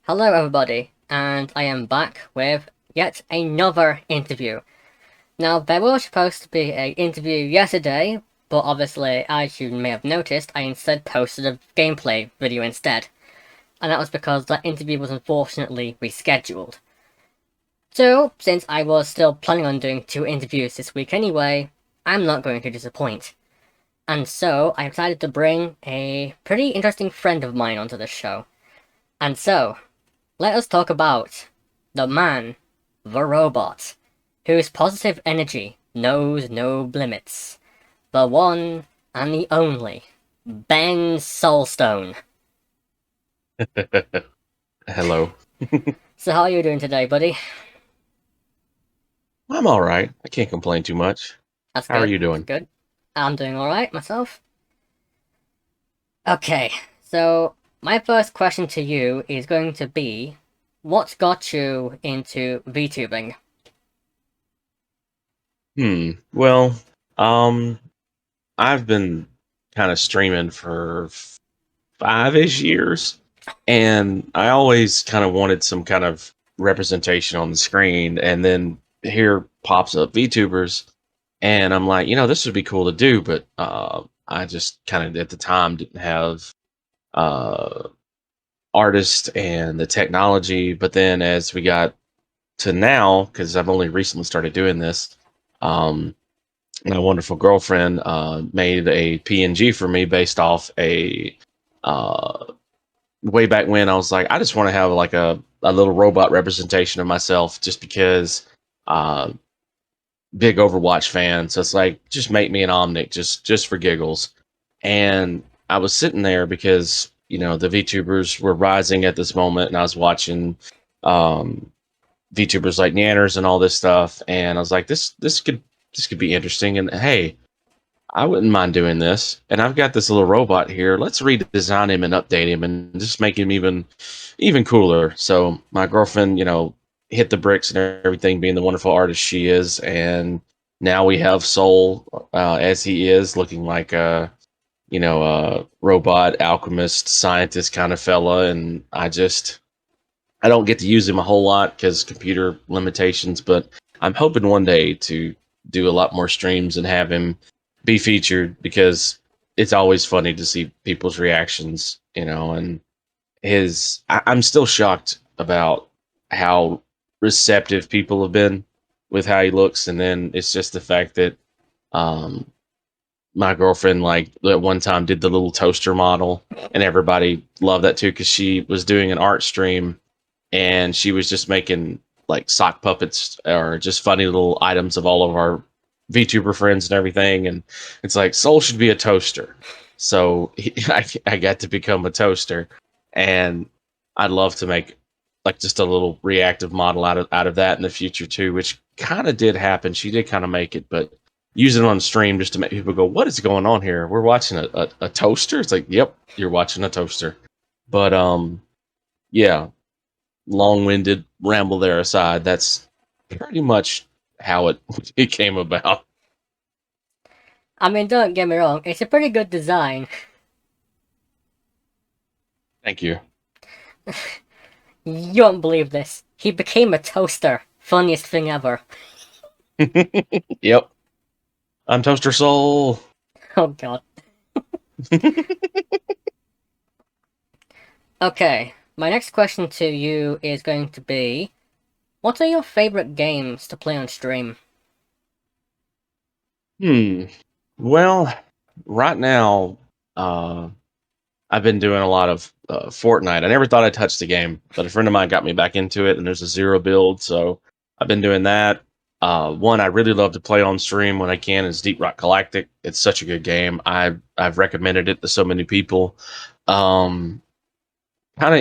Hello, everybody, and I am back with yet another interview. Now, there was supposed to be an interview yesterday, but obviously, as you may have noticed, I instead posted a gameplay video instead, and that was because that interview was unfortunately rescheduled. So, since I was still planning on doing 2 interviews this week anyway, I'm not going to disappoint. And so, I decided to bring a pretty interesting friend of mine onto the show. And so, let us talk about the man, the robot, whose positive energy knows no limits. The one and the only, Ben Soulstone. Hello. So how are you doing today, buddy? I'm all right. I can't complain too much. That's How are good, you that's doing? good. I'm doing alright myself. Okay, so my first question to you is going to be, what got you into VTubing? Well, um, I've been kind of streaming for 5-ish years, and I always kind of wanted some kind of representation on the screen. And then here pops up VTubers, and I'm like, this would be cool to do, but I just kind of at the time didn't have uh artists and the technology. But then as we got to now, because I've only recently started doing this, um, my wonderful girlfriend made a PNG for me based off a uh, way back when I was like, I just want to have like a little robot representation of myself just because uh, big Overwatch fan. So it's like, just make me an Omnic just for giggles. And I was sitting there because, the VTubers were rising at this moment, and I was watching um, VTubers like Nanners and all this stuff, and I was like, this could be interesting. And hey, I wouldn't mind doing this. And I've got this little robot here. Let's redesign him and update him and just make him even cooler. So my girlfriend, hit the bricks and everything, being the wonderful artist she is, and now we have Soul as he is, looking like a robot alchemist scientist kind of fella. And I don't get to use him a whole lot because computer limitations, but I'm hoping one day to do a lot more streams and have him be featured, because it's always funny to see people's reactions, and I'm still shocked about how receptive people have been with how he looks. And then it's just the fact that um, my girlfriend, like, at one time did the little toaster model, and everybody loved that too because she was doing an art stream, and she was just making like sock puppets or just funny little items of all of our VTuber friends and everything. And it's like, Soul should be a toaster. So I got to become a toaster, and I'd love to make like just a little reactive model out of that in the future too, which kind of did happen. She did kind of make it, but using it on stream just to make people go, "What is going on here? We're watching a toaster." It's like, "Yep, you're watching a toaster." But yeah, long-winded ramble there aside, that's pretty much how it came about. I mean, don't get me wrong, it's a pretty good design. Thank you. You won't believe this. He became a toaster. Funniest thing ever. Yep, I'm Toaster Soul. Oh god. Okay, my next question to you is going to be, what are your favorite games to play on stream? Hmm. Well, right now, uh, I've been doing a lot of Fortnite. I never thought I'd touch the game, but a friend of mine got me back into it, and there's a zero build, so I've been doing that. One I really love to play on stream when I can is Deep Rock Galactic. It's such a good game. I've recommended it to so many people. Um, Kind of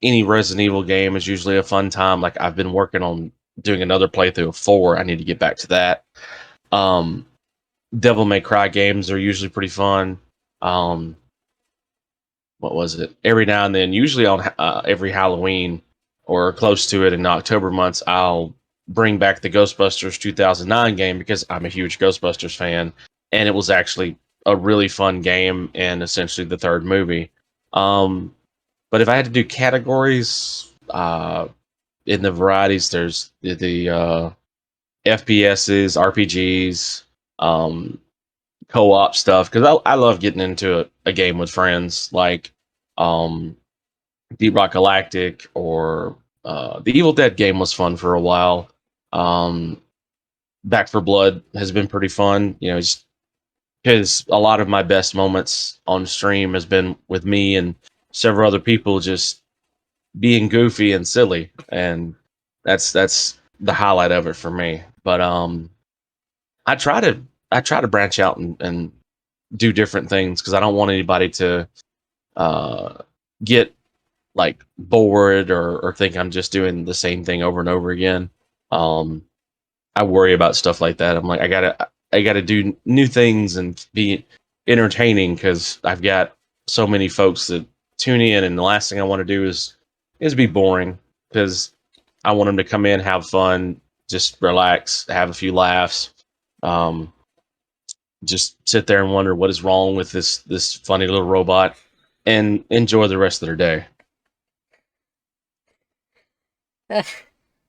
any Resident Evil game is usually a fun time. Like, I've been working on doing another playthrough of 4. I need to get back to that. Um, Devil May Cry games are usually pretty fun. Um, what was it? Every now and then, usually on every Halloween or close to it in October months, I'll bring back the Ghostbusters 2009 game because I'm a huge Ghostbusters fan, and it was actually a really fun game and essentially the third movie. Um, But if I had to do categories, in the varieties, there's the FPSs, RPGs, um, co-op stuff because I love getting into a game with friends, like um, Deep Rock Galactic or the Evil Dead game was fun for a while. Um, Back for Blood has been pretty fun, you know, because a lot of my best moments on stream has been with me and several other people just being goofy and silly, and that's the highlight of it for me. But I try to I try to branch out and do different things because I don't want anybody to uh, get like bored or think I'm just doing the same thing over and over again. Um, I worry about stuff like that. I'm like, I gotta do new things and be entertaining because I've got so many folks that tune in, and the last thing I want to do is be boring because I want them to come in, have fun, just relax, have a few laughs, um, just sit there and wonder what is wrong with this funny little robot, and enjoy the rest of their day.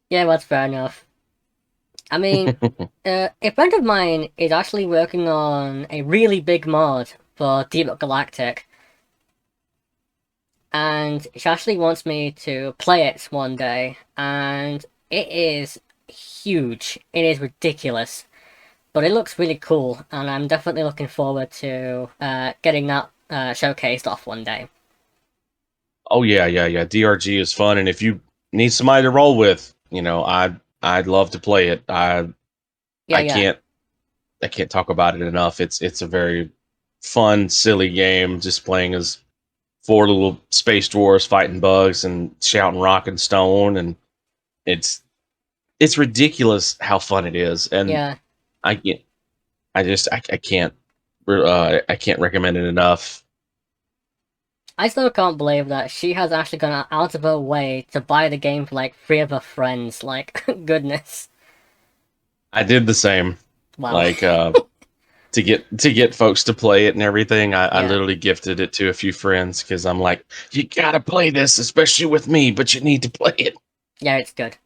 Yeah, that's fair enough. I mean, a friend of mine is actually working on a really big mod for Deep Rock Galactic, and she actually wants me to play it one day, and it is huge. It is ridiculous, but it looks really cool, and I'm definitely looking forward to getting that showcased off one day. Oh yeah, yeah, yeah. DRG is fun, and if you need somebody to roll with, you know, I'd love to play it. Yeah, I yeah, can't talk about it enough. It's a very fun, silly game. Just playing as four little space dwarves fighting bugs and shouting rock and stone, and it's it's ridiculous how fun it is. And yeah. I can't, I can't recommend it enough. I still can't believe that she has actually gone out of her way to buy the game for like three of her friends. Like, goodness. I did the same. Wow. Like to get folks to play it and everything, I Yeah. literally gifted it to a few friends because I'm like, you gotta play this, especially with me, but you need to play it. Yeah, it's good.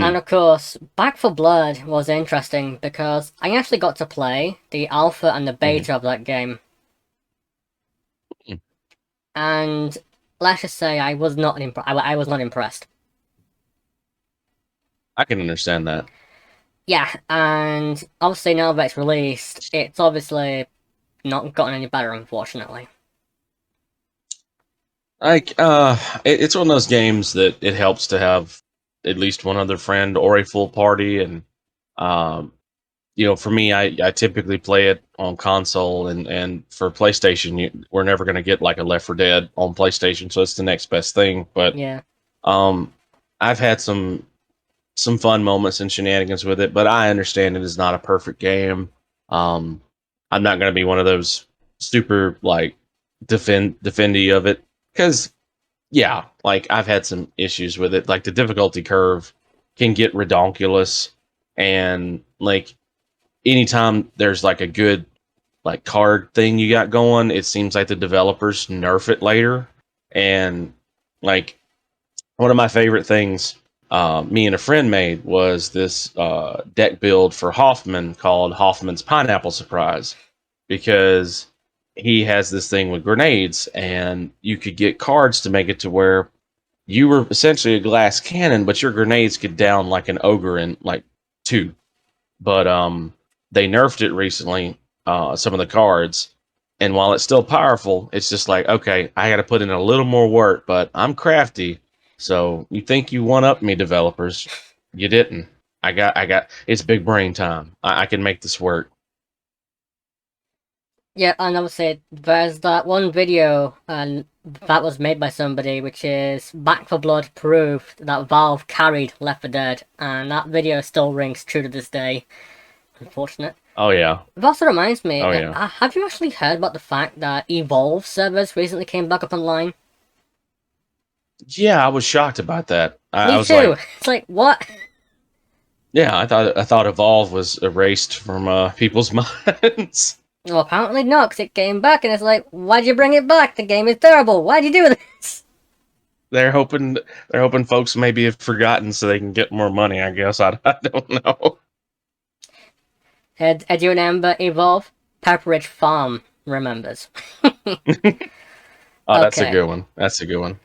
And Mm, of course, Back for Blood was interesting because I actually got to play the alpha and the mhm, beta of that game. mm. And let's just say I was not I was not impressed. I can understand that. Yeah, and obviously now that it's released, it's obviously not gotten any better, unfortunately. Like, it's one of those games that it helps to have at least one other friend or a full party, and um, you know, for me, I typically play it on console, and for PlayStation, we're never going to get like a Left 4 Dead on PlayStation, so it's the next best thing. But Yeah. um, I've had some fun moments and shenanigans with it, but I understand it is not a perfect game. Um, I'm not going to be one of those super like defendy of it because yeah, like I've had some issues with it. Like the difficulty curve can get redonkulous, and like anytime there's like a good like card thing you got going, it seems like the developers nerf it later. And like one of my favorite things me and a friend made was this deck build for Hoffman called Hoffman's Pineapple Surprise because he has this thing with grenades, and you could get cards to make it to where you were essentially a glass cannon, but your grenades could down like an ogre in like two. But they nerfed it recently, some of the cards, and while it's still powerful, it's just like, okay, I got to put in a little more work, but I'm crafty. So you think you one up me, developers? You didn't. I got. It's big brain time. I can make this work. Yeah, and obviously there's that one video that was made by somebody, which is Back for Blood proved that Valve carried Left 4 Dead, and that video still rings true to this day. Unfortunate. Oh yeah. It also reminds me, Oh yeah. have you actually heard about the fact that Evolve servers recently came back up online? Yeah, I was shocked about that. I Me was too. like, It's like what? yeah, I thought Evolve was erased from people's minds. Well, apparently not, 'cause it came back, and it's like, why'd you bring it back? The game is terrible. Why'd you do this? They're hoping they're hoping folks maybe have forgotten so they can get more money. I guess I don't know. Do you remember Evolve? Pepperidge Farm remembers. Oh, that's a Okay. good one. That's a good one.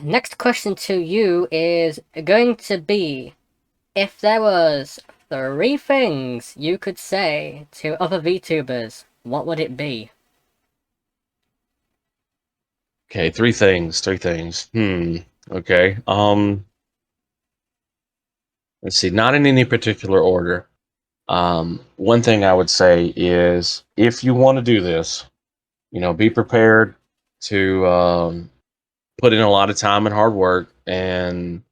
Next question to you is going to be, if there was three things you could say to other VTubers, what would it be? Okay, three things. Three things. Okay. Let's see. Not in any particular order. One thing I would say is if you want to do this, be prepared to put in a lot of time and hard work, and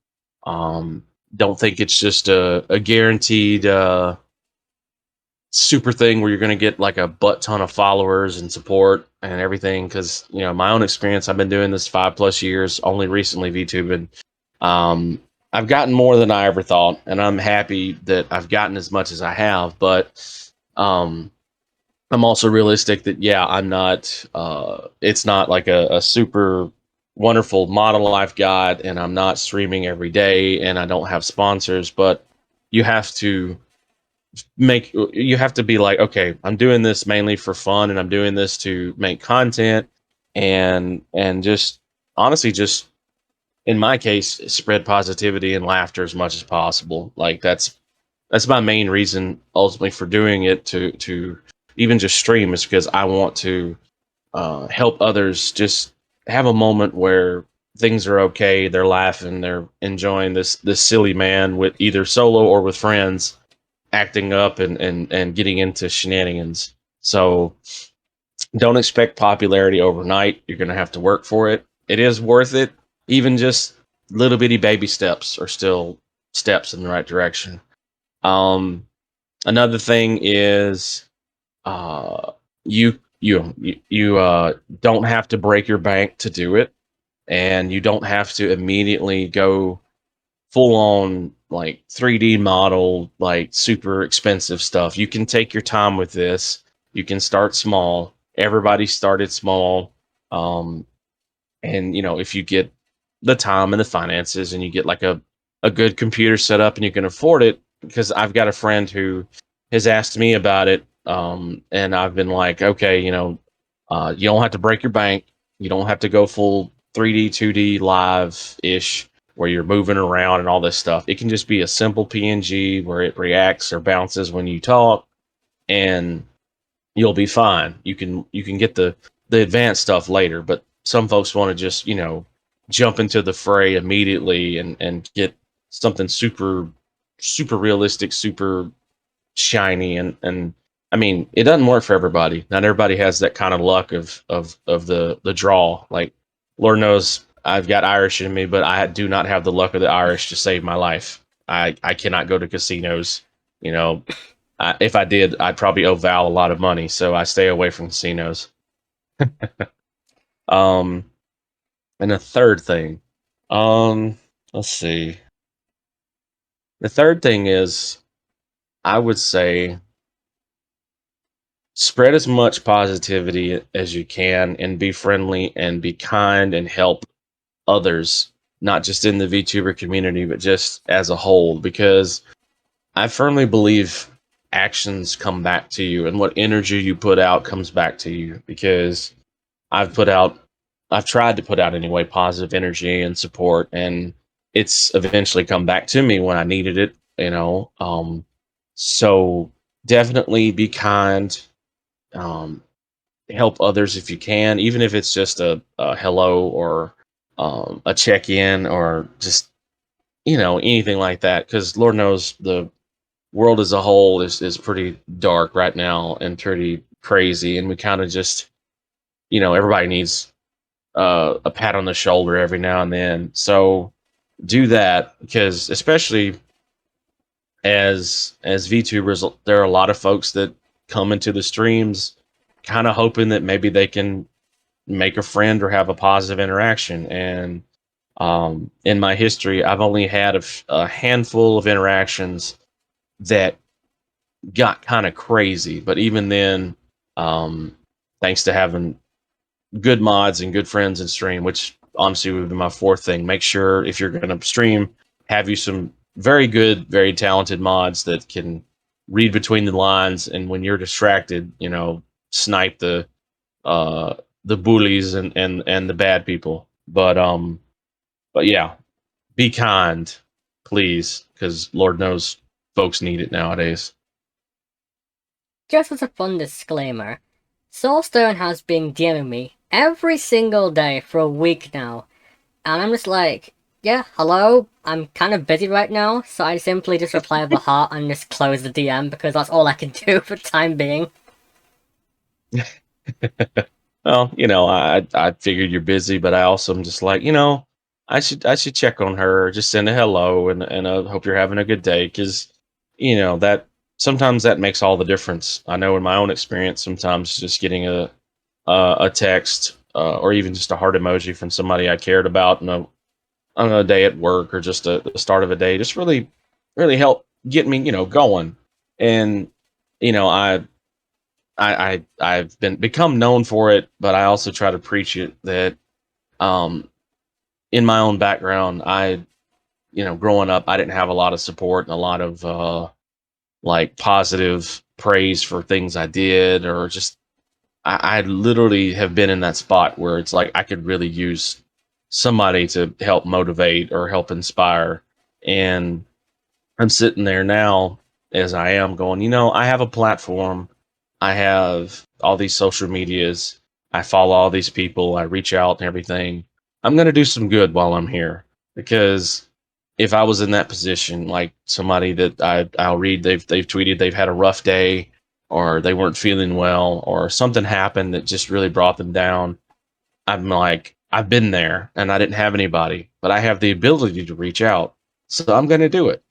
um, don't think it's just a guaranteed super thing where you're going to get like a butt ton of followers and support and everything. Because my own experience, I've been doing this 5+ years, only recently VTubing. Um, I've gotten more than I ever thought, and I'm happy that I've gotten as much as I have. But um, I'm also realistic that yeah, I'm not. It's not like a super wonderful model life guide, and I'm not streaming every day, and I don't have sponsors. But you have to you have to be like, okay, I'm doing this mainly for fun, and I'm doing this to make content, and just honestly, just in my case, spread positivity and laughter as much as possible. Like that's my main reason ultimately for doing it, to even just stream, is because I want to help others just have a moment where things are okay, they're laughing, they're enjoying this silly man with either solo or with friends acting up and getting into shenanigans. So don't expect popularity overnight. You're going to have to work for it. It is worth it. Even just little bitty baby steps are still steps in the right direction. um Another thing is, uh, you don't have to break your bank to do it, and you don't have to immediately go full on like 3D model, like super expensive stuff. You can take your time with this. You can start small. Everybody started small. Um, and if you get the time and the finances, and you get like a good computer set up and you can afford it, because I've got a friend who has asked me about it, and I've been like, okay, you don't have to break your bank, you don't have to go full 3D 2D live ish where you're moving around and all this stuff. It can just be a simple PNG where it reacts or bounces when you talk, and you'll be fine. You can get the advanced stuff later, but some folks want to just jump into the fray immediately and get something super realistic, super shiny, and I mean, it doesn't work for everybody. Not everybody has that kind of luck of the draw. Like, Lord knows I've got Irish in me, but I do not have the luck of the Irish to save my life. I cannot go to casinos. You know, if I did, I'd probably owe Val a lot of money, so I stay away from casinos. Um, and the third thing, um, let's see. The third thing is, I would say, spread as much positivity as you can, and be friendly and be kind and help others, not just in the VTuber community, but just as a whole, because I firmly believe actions come back to you, and what energy you put out comes back to you. Because I've put out, I've tried to put out anyway, positive energy and support, and it's eventually come back to me when I needed it. So definitely be kind, um, help others if you can, even if it's just a hello, or a check in, or just anything like that. Because Lord knows the world as a whole is pretty dark right now and pretty crazy, and we kind of just everybody needs a pat on the shoulder every now and then. So do that, because especially as VTubers, there are a lot of folks that come into the streams kind of hoping that maybe they can make a friend or have a positive interaction. And in my history, I've only had a handful of interactions that got kind of crazy. But even then, Um, thanks to having good mods and good friends in stream, which honestly would be my fourth thing. Make sure if you're going to stream, have you some very good, very talented mods that can read between the lines, and when you're distracted, snipe uh the bullies and the bad people. But yeah, be kind, please, because Lord knows folks need it nowadays. Just as a fun disclaimer, Soulstone has been DMing me every single day for a week now, and I'm just like, yeah, hello, I'm kind of busy right now, so I simply just reply with a heart and just close the DM because that's all I can do for the time being. Well, I figured you're busy, but I also am just like, I should check on her, just send a hello, and hope you're having a good day, because that sometimes that makes all the difference. I know in my own experience, sometimes just getting a text, or even just a heart emoji from somebody I cared about on a day at work, or just the start of a day, just really really help get me going. And you know I I've been become known for it, but I also try to preach it that um in my own background, growing up, I didn't have a lot of support and a lot of like positive praise for things I did, or just I literally have been in that spot where it's like I could really use somebody to help motivate or help inspire. And I'm sitting there now, as I am going, I have a platform. I have all these social medias. I follow all these people. I reach out and everything. I'm going to do some good while I'm here, because if I was in that position, like somebody that I'll read, they've tweeted they've had a rough day, or they weren't feeling well, or something happened that just really brought them down. I'm like, I've been there and I didn't have anybody, but I have the ability to reach out. So I'm going to do it,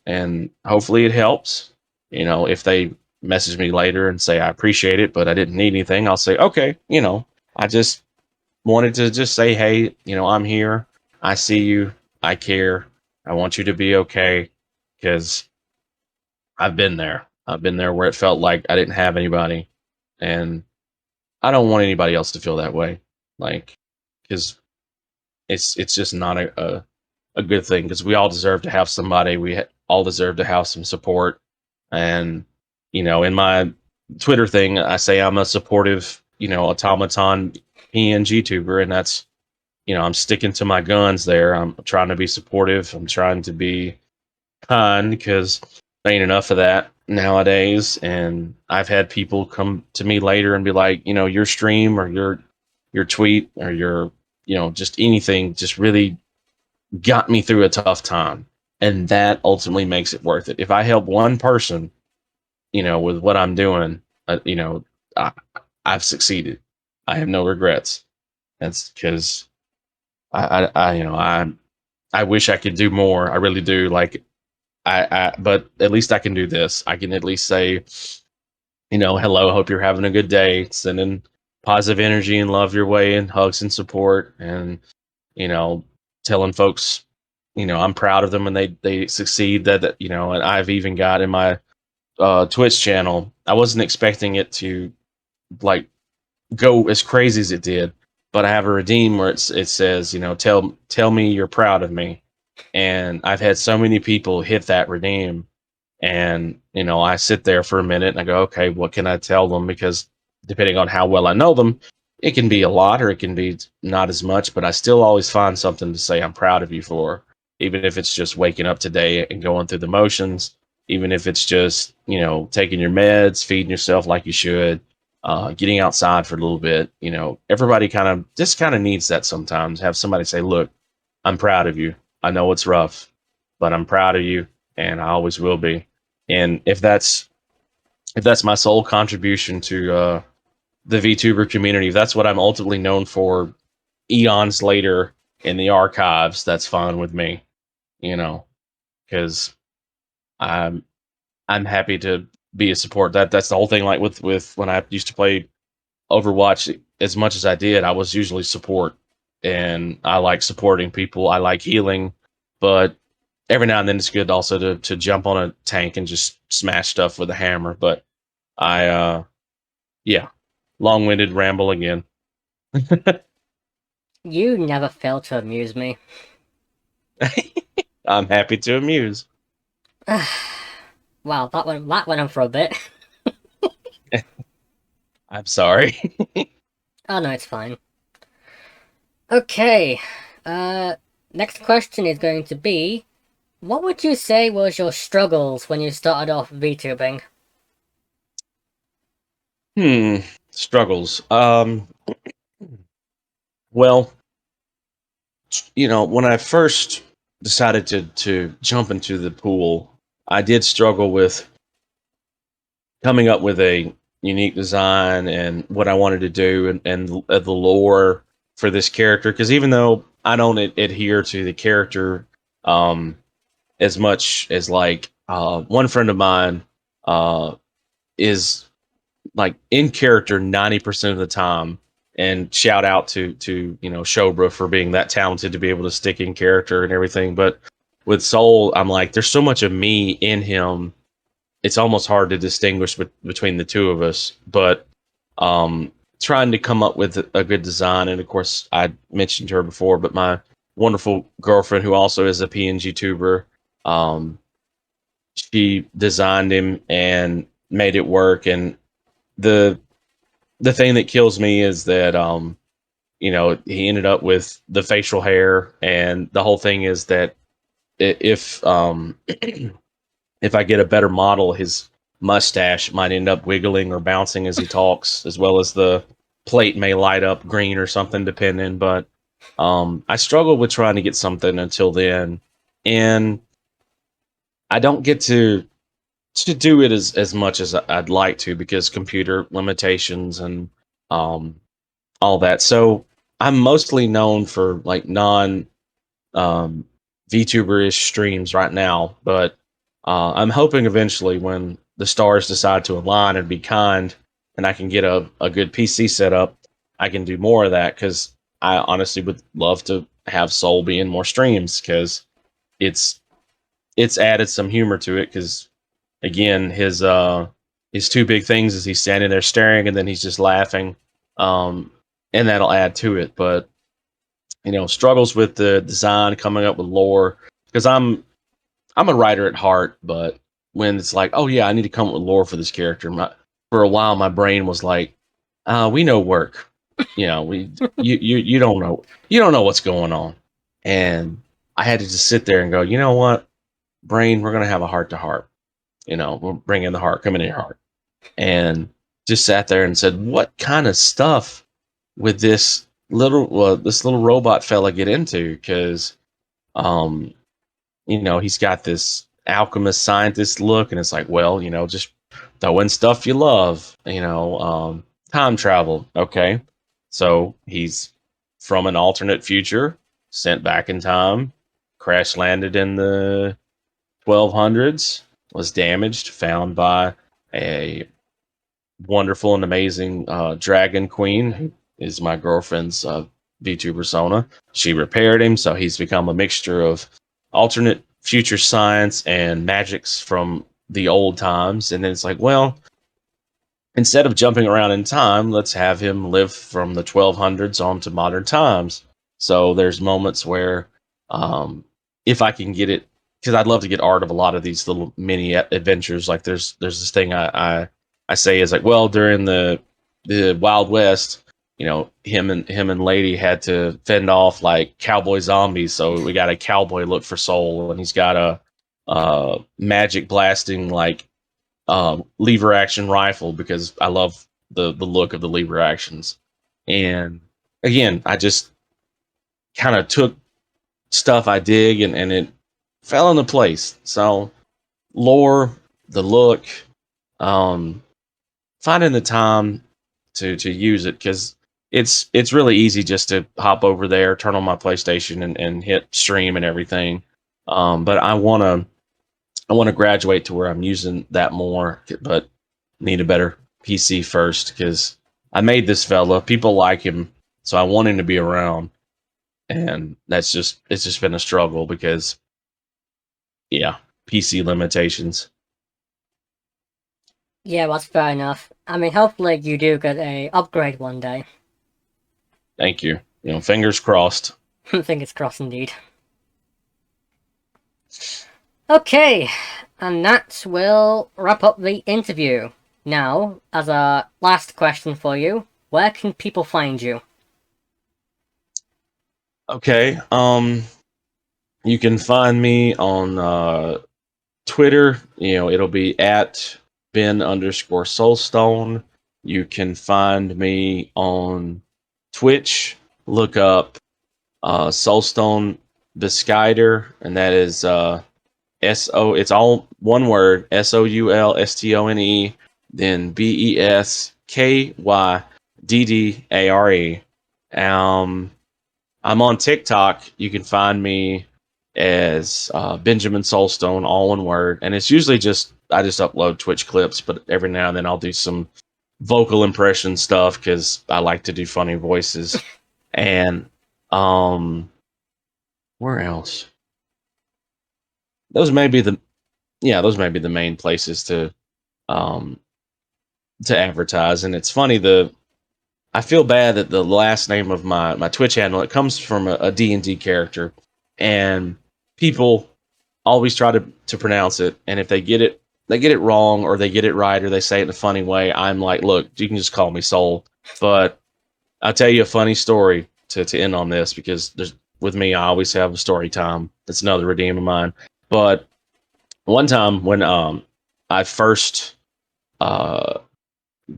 and hopefully it helps. If they message me later and say, I appreciate it, but I didn't need anything, I'll say, okay, I just wanted to just say, hey, I'm here. I see you. I care. I want you to be okay, because I've been there. I've been there where it felt like I didn't have anybody. And I don't want anybody else to feel that way. Like, because it's just not a good thing, because we all deserve to have somebody. All deserve to have some support. And in my Twitter thing, I say I'm a supportive, automaton PNG tuber, and that's I'm sticking to my guns there. I'm trying to be supportive. I'm trying to be kind, because there ain't enough of that nowadays. And I've had people come to me later and be like, your stream or your tweet or your just anything just really got me through a tough time. And that ultimately makes it worth it. If I help one person, with what I'm doing, I, I've succeeded. I have no regrets. That's because I wish I could do more. I really do. Like but at least I can do this. I can at least say, hello, hope you're having a good day. Sending positive energy and love your way, and hugs and support, and you know, telling folks, I'm proud of them when they succeed. And I've even got in my Twitch channel. I wasn't expecting it to like go as crazy as it did, but I have a redeem where it says, tell me you're proud of me. And I've had so many people hit that redeem, and I sit there for a minute and I go, okay, what can I tell them? Because depending on how well I know them, it can be a lot or it can be not as much, but I still always find something to say I'm proud of you for, even if it's just waking up today and going through the motions, even if it's just taking your meds, feeding yourself like you should, getting outside for a little bit. Everybody kind of needs that sometimes. Have somebody say, look, I'm proud of you. I know it's rough, but I'm proud of you, and I always will be. And if that's my sole contribution to the VTuber community, if that's what I'm ultimately known for eons later in the archives, that's fine with me. Because I'm I'm happy to be a support. That's the whole thing. Like with when I used to play Overwatch, as much as I did, I was usually support, and I like supporting people. I like healing, but every now and then it's good also to jump on a tank and just smash stuff with a hammer. But I Yeah, long-winded ramble again. You never fail to amuse me. I'm happy to amuse. Wow, that went on for a bit. I'm sorry. Oh no, it's fine. Okay. Uh, Next question is going to be, what would you say was your struggles when you started off VTubing? Hmm. Struggles. Well, when I first decided to jump into the pool, I did struggle with coming up with a unique design and what I wanted to do and the lore for this character. Because even though I don't adhere to the character um, as much as like one friend of mine uh, is like in character 90% of the time. And shout out to Shobra for being that talented to be able to stick in character and everything. But with Soul, I'm like, there's so much of me in him. It's almost hard to distinguish between the two of us. But trying to come up with a good design, and of course, I mentioned her before, but my wonderful girlfriend, who also is a PNG tuber, um, she designed him and made it work. And the the thing that kills me is that he ended up with the facial hair, and the whole thing is that if if I get a better model, his mustache might end up wiggling or bouncing as he talks, as well as the plate may light up green or something, depending. But I struggled with trying to get something until then, and I don't get to do it as much as I'd like to because computer limitations and um, all that. So I'm mostly known for like non um, VTuber-ish streams right now, but I'm hoping eventually when the stars decide to align and be kind, and I can get a good PC set up, I can do more of that because I honestly would love to have Soul be in more streams because it's it's added some humor to it because again his two big things is he's standing there staring and then he's just laughing um and that'll add to it. But struggles with the design, coming up with lore, because I'm a writer at heart, but when it's like, oh yeah, I need to come up with lore for this character, for a while my brain was like, we know work, we you don't know what's going on. And I had to just sit there and go, you know what, brain, we're gonna have a heart to heart. We'll bring in the heart, come in your heart. And just sat there and said, what kind of stuff would this little robot fella get into? Because um, he's got this alchemist scientist look, and it's like, well, just throw in stuff you love, time travel. Okay. So he's from an alternate future, sent back in time, crash landed in the 1200s, was damaged, found by a wonderful and amazing dragon queen who is my girlfriend's VTuber persona. She repaired him, so he's become a mixture of alternate future science and magics from the old times. And then it's like, well, instead of jumping around in time, let's have him live from the 1200s on to modern times. So there's moments where, um, if I can get it, because I'd love to get art of a lot of these little mini adventures. Like there's this thing I say is like, well, during the Wild West, him and Lady had to fend off like cowboy zombies, so we got a cowboy look for Soul, and he's got a magic blasting like lever action rifle because I love the look of the lever actions. And again, I just kind of took stuff I dig and it fell into place. So lore, the look, um, finding the time to use it because it's really easy just to hop over there, turn on my PlayStation and hit stream and everything. But I want to graduate to where I'm using that more, but need a better PC first because I made this fella. People like him, so I want him to be around, and it's just been a struggle because yeah, PC limitations. Yeah, that's fair enough. I mean, hopefully you do get a upgrade one day. Thank you. Fingers crossed. Fingers crossed indeed. Okay, and that will wrap up the interview. Now, as a last question for you, where can people find you? Okay. You can find me on Twitter. It'll be at Ben_Soulstone. You can find me on Twitch. Look up Soulstone Beskider, and that is S-O, it's all one word, Soulstone, then Beskyddare. I'm on TikTok. You can find me as Benjamin Soulstone, all one word, and it's usually I just upload Twitch clips, but every now and then I'll do some vocal impression stuff because I like to do funny voices. And where else? Those may be the those may be the main places um to advertise. And it's funny, I feel bad that the last name of my Twitch handle, it comes from a D&D character, and people always try to pronounce it, and if they get it wrong, or they get it right, or they say it in a funny way, I'm like, look, you can just call me Soul. But I'll tell you a funny story to end on this, because with me, I always have a story time. It's another redeem of mine. But one time when I first uh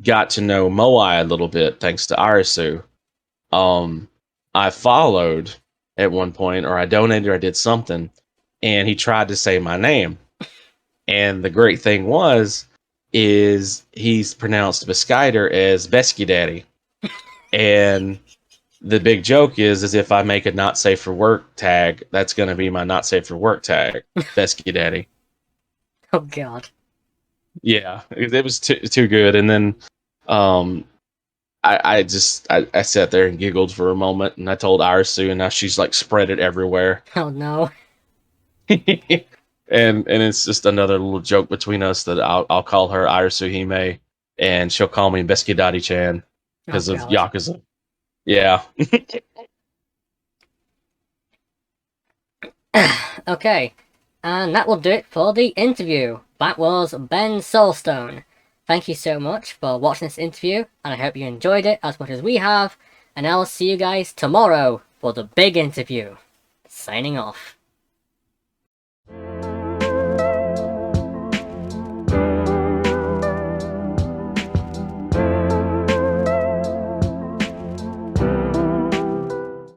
got to know Moai a little bit, thanks to Arisu, um, I followed at one point, or I donated, or I did something, and he tried to say my name. And the great thing is he's pronounced Beskider as Besky Daddy. And the big joke is if I make a not safe for work tag, that's going to be my not safe for work tag, Besky Daddy. Oh god. Yeah, it was too good. And then um, I sat there and giggled for a moment, and I told Arisu, and now she's like spread it everywhere. Oh no. And it's just another little joke between us that I'll call her Arisu Hime, and she'll call me Beskidati Chan Oh because of god. Yakuza. Yeah. Okay, and that will do it for the interview. That was Ben Soulstone. Thank you so much for watching this interview, and I hope you enjoyed it as much as we have, and I'll see you guys tomorrow for the big interview. Signing off.